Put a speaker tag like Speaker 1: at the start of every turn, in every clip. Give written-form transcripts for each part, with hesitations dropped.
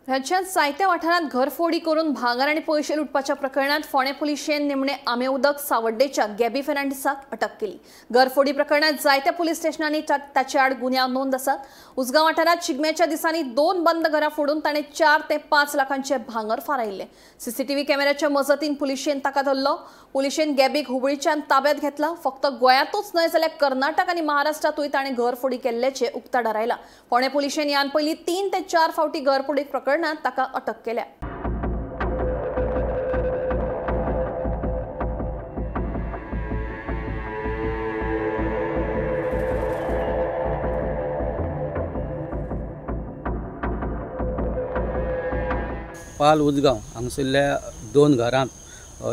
Speaker 1: राज्यात जायत्या वाठारात घरफोडी करून भांगर आणि पैसे लुटपाच्या प्रकरणात फोंडे पुलिशेन निमणे आमेउदक सावड्डेच्या गॅबी फर्नांडिसाक अटक केली। घरफोडी प्रकरणात जायत्या पुलीस स्टेशनांनी ताचे आड गुन्यांव नोंद आसात। उसगांव वाठारात शिगम्याच्या दिसांनी 2 बंद घरां फोडून ताणे 4 ते 5 लाखांचे भांगर फारायले। सीसीटीव्ही कॅमेऱ्याच्या मजतीन पुलिशेन ताका धरलो। पुलिशेन गॅबीक हुबळीच्यान ताब्यात घेतला। फक्त गोंयांतूच न्हय जाल्यार कर्नाटक आणि महाराष्ट्रातूय ताणे घरफोडी केल्ल्याचे उक्ताडार आयला। फोंडे पुलिशेन यान पयलीं 3 ते 4 फावटी घरफोडी प्रकरणात ताका अटक केल्या।
Speaker 2: पाल उजगांव हांगसरल्या 2 घरांत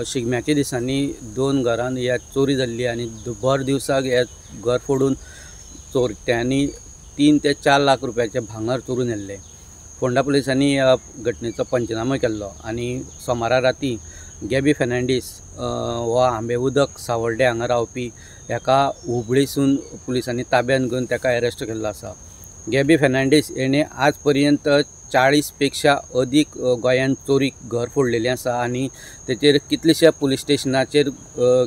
Speaker 2: शिगम्याच्या दिसांनी 2 घरांत ह्या चोरी जाल्ली आनी भर दिवसाक हे घर फोडून चोरट्यांनी 3 ते 4 लाख रुपयाचे भांगर चोरून व्हेल्ले। फोंडा पुलिसांनी ह्या घटनेचो पंचनामो केल्लो आनी सोमारा राती गॅबी फर्नांडीस हो आंबेउदक सावर्डे हांगा रावपी हेका हुबळीसून पुलिसांनी ताब्यात घेवन तेका अरेस्ट केल्लो आसा। गॅबी फर्नांडीस हेणे आज पर्यंत 40 पेक्षा अधिक गोंयांत चोरीक घर फोडलेली आसा आनी तेचेर कितलेशा पुलीस स्टेशनाचेर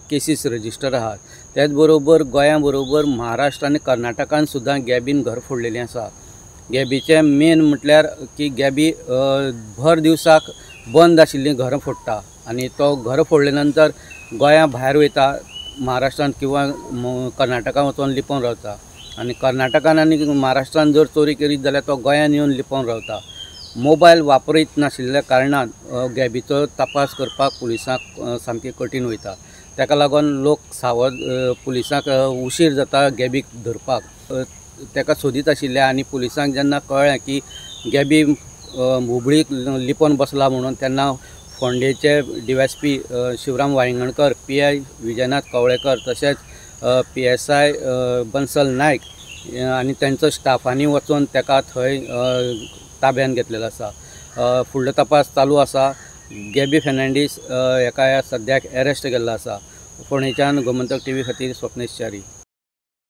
Speaker 2: केसीस रजिस्टर आहात। त्याच बरोबर गोंया बरोबर महाराष्ट्र आनी कर्नाटकान सुद्दां गॅबीन घर फोडलेलें आसा। गॅबीचे मेन म्हटल्यार की गॅबी भर दिवसाक बंद आशिल्लीं घरां फोडटा आनी तो घर फोडले नंतर गोंया भायर वयता, महाराष्ट्रान किंवा कर्नाटकान वचून लिपोवन रावता आनी कर्नाटकान आनी महाराष्ट्रान जर चोरी करीत जाल्यार तो गोंयान येवन लिपोवन रावता। मोबायल वापरीत नाशिल्ल्या कारणान गॅबीचो तपास करपाक पुलिसांक सामकें कठीण वयता। ताका लागून लोक सावध पुलिसांक उशीर जाता गॅबीक धरपाक। ताका सोदीत आशिल्ले आनी पुलिसांक जेन्ना कळ्ळें की गॅबी हुबळीक लिपोवन बसला म्हणून तेन्ना फोंडेचे DYSP शिवराम वांयगणकर, PI विजयनाथ कवळेकर तशेंच PSI बंसल नायक आनी तांचो स्टाफांनी वचून ताका थंय ताब्यात घेतलेलो आसा। फुडलो तपास चालू आसा। गॅबी फर्नांडीस हेका सद्याक अरेस्ट केल्लो आसा। फोंडेच्यान गोमंतक TV खातीर स्वप्नेश च्यारी।